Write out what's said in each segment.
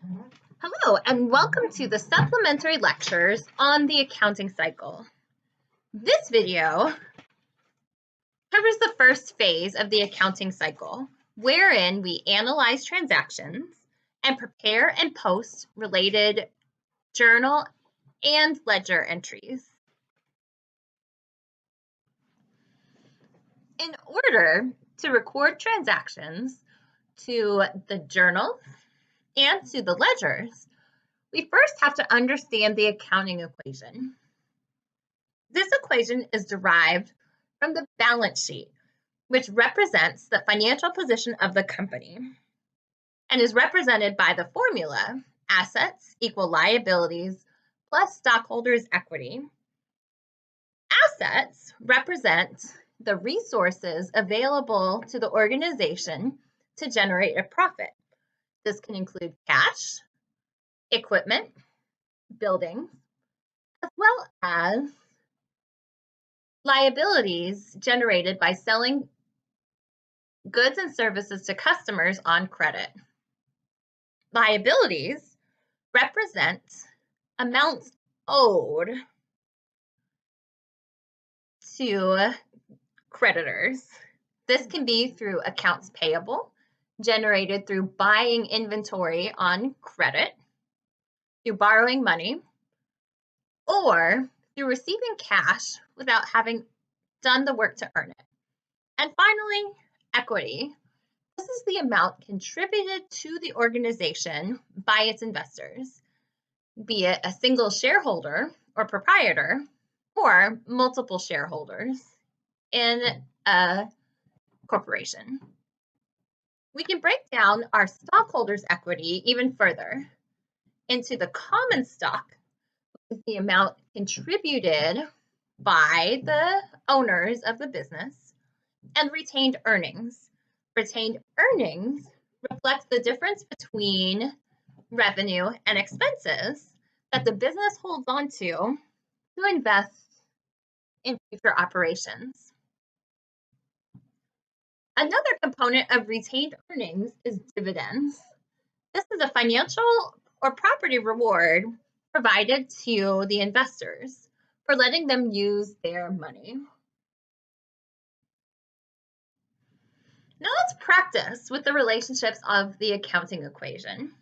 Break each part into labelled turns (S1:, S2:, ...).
S1: Hello, and welcome to the supplementary lectures on the accounting cycle. This video covers the first phase of the accounting cycle, wherein we analyze transactions and prepare and post related journal and ledger entries. In order to record transactions to the journals and to the ledgers, we first have to understand the accounting equation. This equation is derived from the balance sheet, which represents the financial position of the company and is represented by the formula assets equal liabilities plus stockholders' equity. Assets represent the resources available to the organization to generate a profit. This can include cash, equipment, buildings, as well as liabilities generated by selling goods and services to customers on credit. Liabilities represent amounts owed to creditors. This can be through accounts payable, generated through buying inventory on credit, through borrowing money, or through receiving cash without having done the work to earn it. And finally, equity. This is the amount contributed to the organization by its investors, be it a single shareholder or proprietor, or multiple shareholders in a corporation. We can break down our stockholders' equity even further into the common stock, which is the amount contributed by the owners of the business, and retained earnings. Retained earnings reflect the difference between revenue and expenses that the business holds on to invest in future operations. Another component of retained earnings is dividends. This is a financial or property reward provided to the investors for letting them use their money. Now let's practice with the relationships of the accounting equation.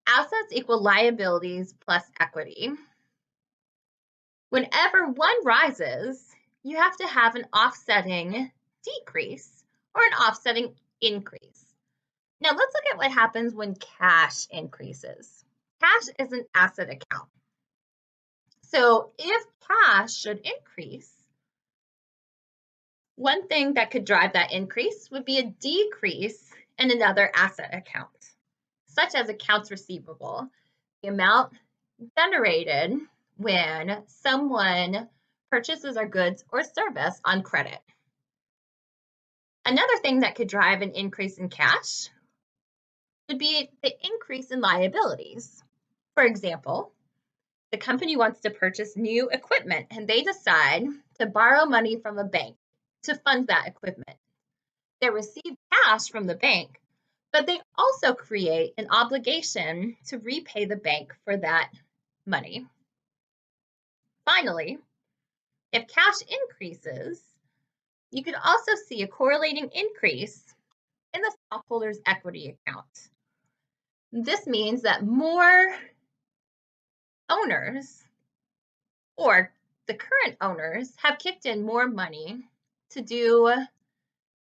S1: Assets equal liabilities plus equity. Whenever one rises, you have to have an offsetting decrease or an offsetting increase. Now let's look at what happens when cash increases. Cash is an asset account. So if cash should increase, one thing that could drive that increase would be a decrease in another asset account, such as accounts receivable, the amount generated when someone purchases our goods or service on credit. Another thing that could drive an increase in cash would be the increase in liabilities. For example, the company wants to purchase new equipment and they decide to borrow money from a bank to fund that equipment. They receive cash from the bank, but they also create an obligation to repay the bank for that money. Finally, if cash increases, you could also see a correlating increase in the stockholders' equity account. This means that more owners or the current owners have kicked in more money to do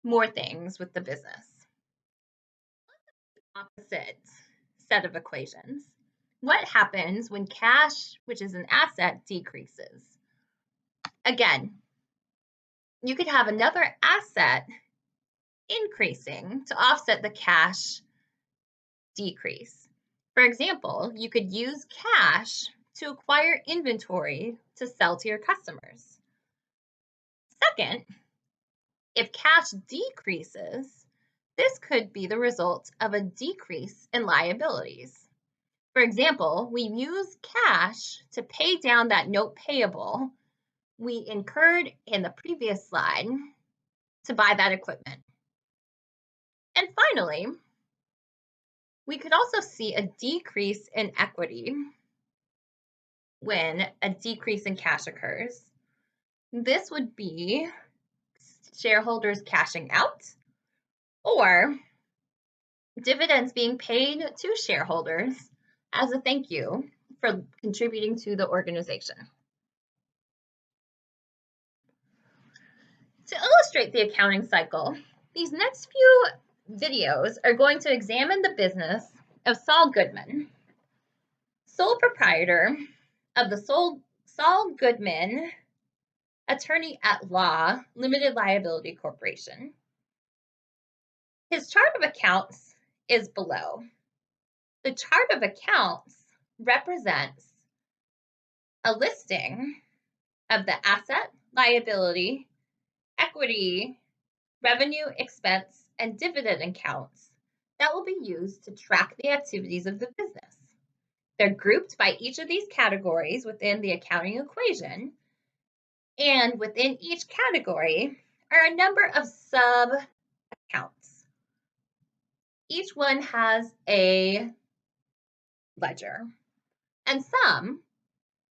S1: more things with the business. Opposite set of equations. What happens when cash, which is an asset, decreases? Again, you could have another asset increasing to offset the cash decrease. For example, you could use cash to acquire inventory to sell to your customers. Second, if cash decreases, this could be the result of a decrease in liabilities. For example, we use cash to pay down that note payable we incurred in the previous slide to buy that equipment. And finally, We could also see a decrease in equity when a decrease in cash occurs. This would be shareholders cashing out or dividends being paid to shareholders as a thank you for contributing to the organization. To illustrate the accounting cycle, these next few videos are going to examine the business of Saul Goodman, sole proprietor of the Saul Goodman Attorney at Law Limited Liability Corporation. His chart of accounts is below. The chart of accounts represents a listing of the asset, liability, equity, revenue, expense, and dividend accounts that will be used to track the activities of the business. They're grouped by each of these categories within the accounting equation, and within each category are a number of sub-accounts. Each one has a ledger, and some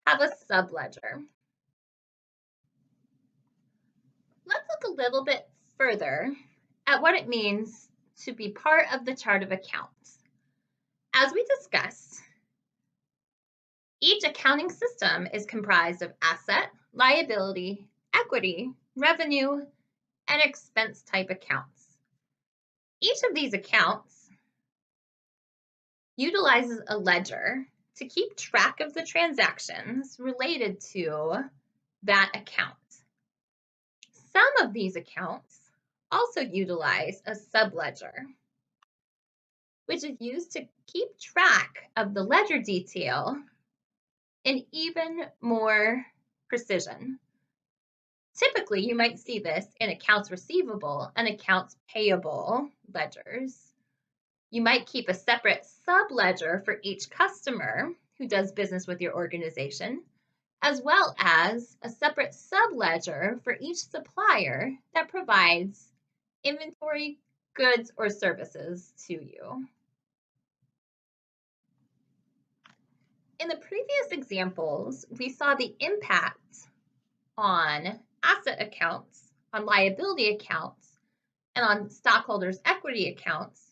S1: have a sub-ledger. Let's look a little bit further at what it means to be part of the chart of accounts. As we discussed, each accounting system is comprised of asset, liability, equity, revenue, and expense type accounts. Each of these accounts utilizes a ledger to keep track of the transactions related to that account. Some of these accounts also utilize a subledger, which is used to keep track of the ledger detail in even more precision. Typically, you might see this in accounts receivable and accounts payable ledgers. You might keep a separate subledger for each customer who does business with your organization, as well as a separate subledger for each supplier that provides inventory, goods, or services to you. In the previous examples, we saw the impact on asset accounts, on liability accounts, and on stockholders' equity accounts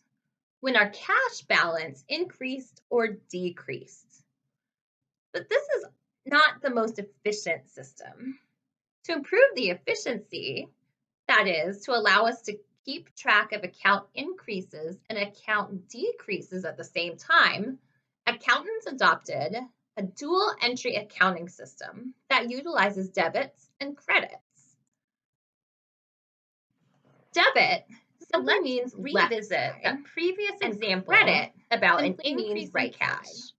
S1: when our cash balance increased or decreased. But this is not the most efficient system. To improve the efficiency, that is, to allow us to keep track of account increases and account decreases at the same time, accountants adopted a dual entry accounting system that utilizes debits and credits. Debit simply means revisit the previous example credit about an increase in cash.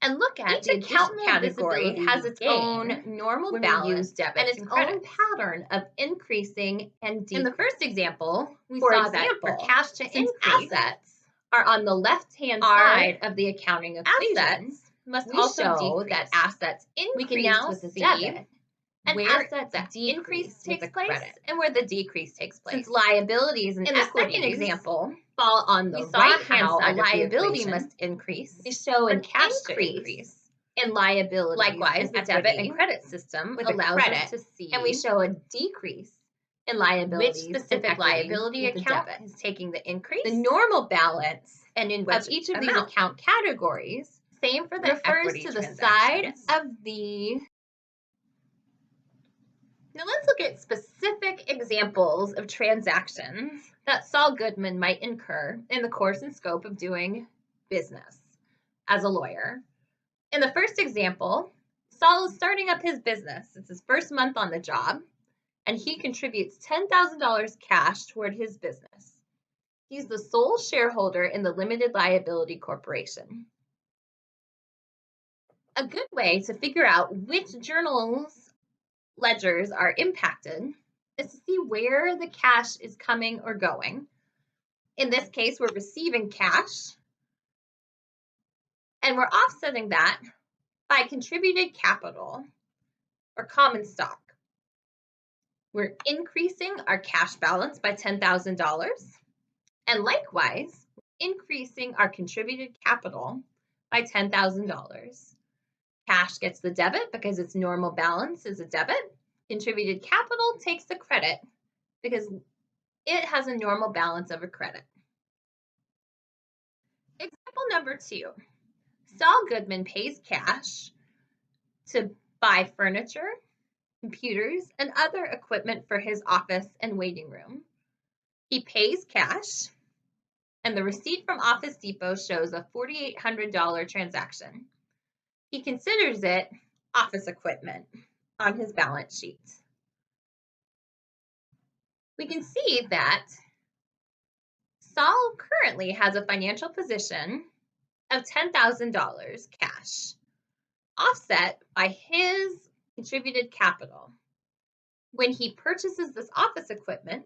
S1: And look at each account category has its own normal balance and its own pattern of increasing and decreasing. In the first example, we saw that for cash to increase, assets are on the left-hand side of the accounting equation. Assets must also show that assets increase. We can now with see debit, and where the increase takes place and where the decrease takes place. Since liabilities and equities, the second example, fall on the right-hand side, a liability must increase. We show an increase in liabilities. Likewise, the debit and credit system allows us to see, and we show a decrease in liabilities. Which specific liability account is taking the increase? The normal balance and in which of each of these account categories. Same for the refers to the side of the. Now let's look at specific examples of transactions that Saul Goodman might incur in the course and scope of doing business as a lawyer. In the first example, Saul is starting up his business. It's his first month on the job, and he contributes $10,000 cash toward his business. He's the sole shareholder in the Limited Liability Corporation. A good way to figure out which journals ledgers are impacted is to see where the cash is coming or going. In this case, we're receiving cash, and we're offsetting that by contributed capital or common stock. We're increasing our cash balance by $10,000, and likewise, increasing our contributed capital by $10,000. Cash gets the debit because its normal balance is a debit. Contributed capital takes the credit because it has a normal balance of a credit. Example number 2. Saul Goodman pays cash to buy furniture, computers, and other equipment for his office and waiting room. He pays cash, and the receipt from Office Depot shows a $4,800 transaction. He considers it office equipment on his balance sheet. We can see that Saul currently has a financial position of $10,000 cash, offset by his contributed capital. When he purchases this office equipment,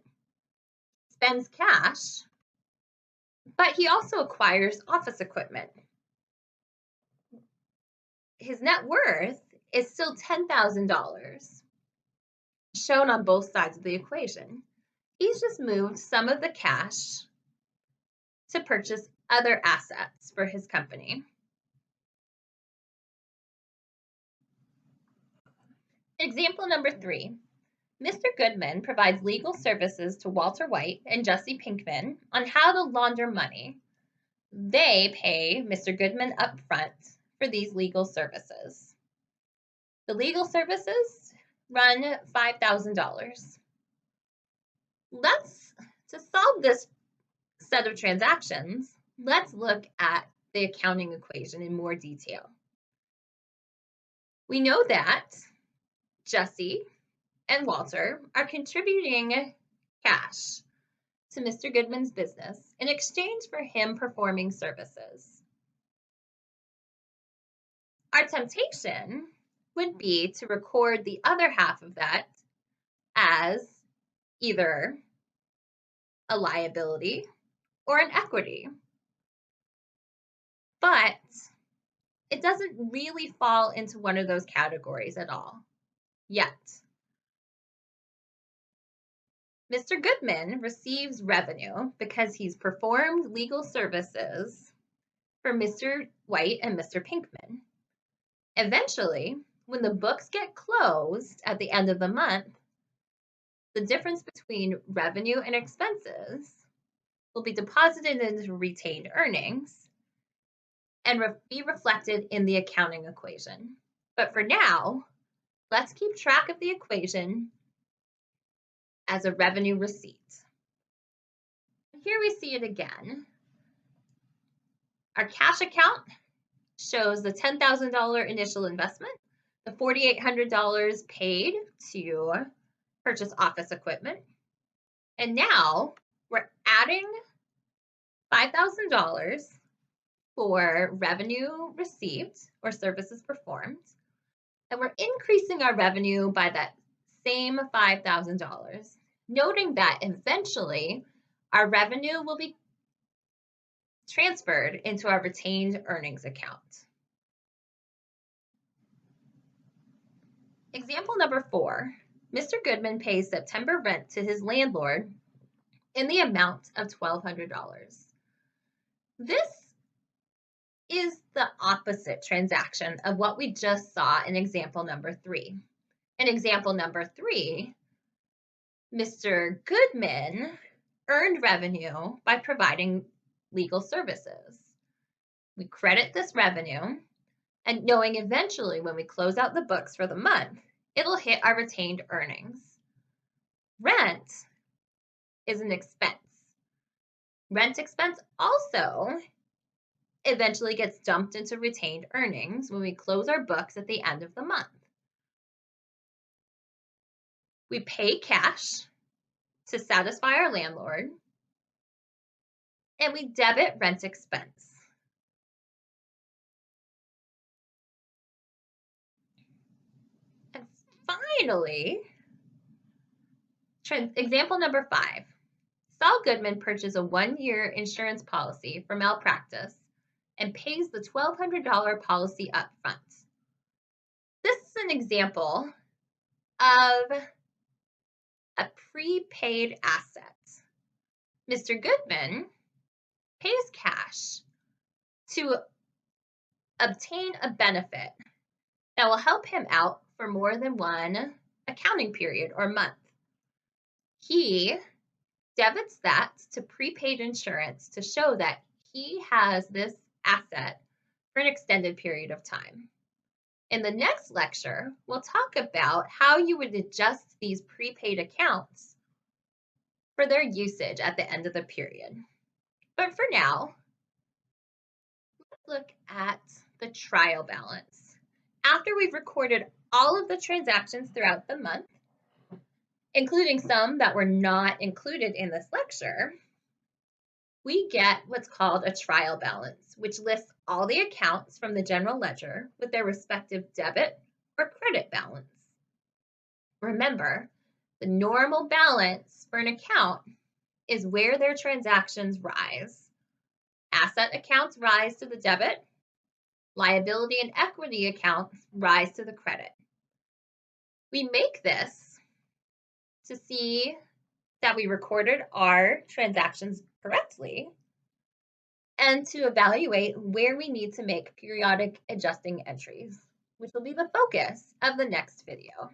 S1: spends cash, but he also acquires office equipment. His net worth is still $10,000, shown on both sides of the equation. He's just moved some of the cash to purchase other assets for his company. Example number 3. Mr. Goodman provides legal services to Walter White and Jesse Pinkman on how to launder money. They pay Mr. Goodman upfront for these legal services. The legal services run $5,000. To solve this set of transactions, let's look at the accounting equation in more detail. We know that Jesse and Walter are contributing cash to Mr. Goodman's business in exchange for him performing services. Our temptation would be to record the other half of that as either a liability or an equity. But it doesn't really fall into one of those categories at all yet. Mr. Goodman receives revenue because he's performed legal services for Mr. White and Mr. Pinkman. Eventually, when the books get closed at the end of the month, the difference between revenue and expenses will be deposited into retained earnings and be reflected in the accounting equation. But for now, let's keep track of the equation as a revenue receipt. Here we see it again. Our cash account shows the $10,000 initial investment, the $4,800 paid to purchase office equipment, and now we're adding $5,000 for revenue received or services performed, and we're increasing our revenue by that same $5,000, noting that eventually our revenue will be transferred into our retained earnings account. Example number 4, Mr. Goodman pays September rent to his landlord in the amount of $1,200. This is the opposite transaction of what we just saw in example number 3. In example number 3, Mr. Goodman earned revenue by providing legal services. We credit this revenue, and knowing eventually when we close out the books for the month, it'll hit our retained earnings. Rent is an expense. Rent expense also eventually gets dumped into retained earnings when we close our books at the end of the month. We pay cash to satisfy our landlord, and we debit rent expense. And finally, example number 5. Saul Goodman purchased a 1-year insurance policy for malpractice and pays the $1,200 policy up front. This is an example of a prepaid asset. Mr. Goodman pays cash to obtain a benefit that will help him out for more than one accounting period or month. He debits that to prepaid insurance to show that he has this asset for an extended period of time. In the next lecture, we'll talk about how you would adjust these prepaid accounts for their usage at the end of the period. But for now, let's look at the trial balance. After we've recorded all of the transactions throughout the month, including some that were not included in this lecture, we get what's called a trial balance, which lists all the accounts from the general ledger with their respective debit or credit balance. Remember, the normal balance for an account is where their transactions rise. Asset accounts rise to the debit, liability and equity accounts rise to the credit. We make this to see that we recorded our transactions correctly and to evaluate where we need to make periodic adjusting entries, which will be the focus of the next video.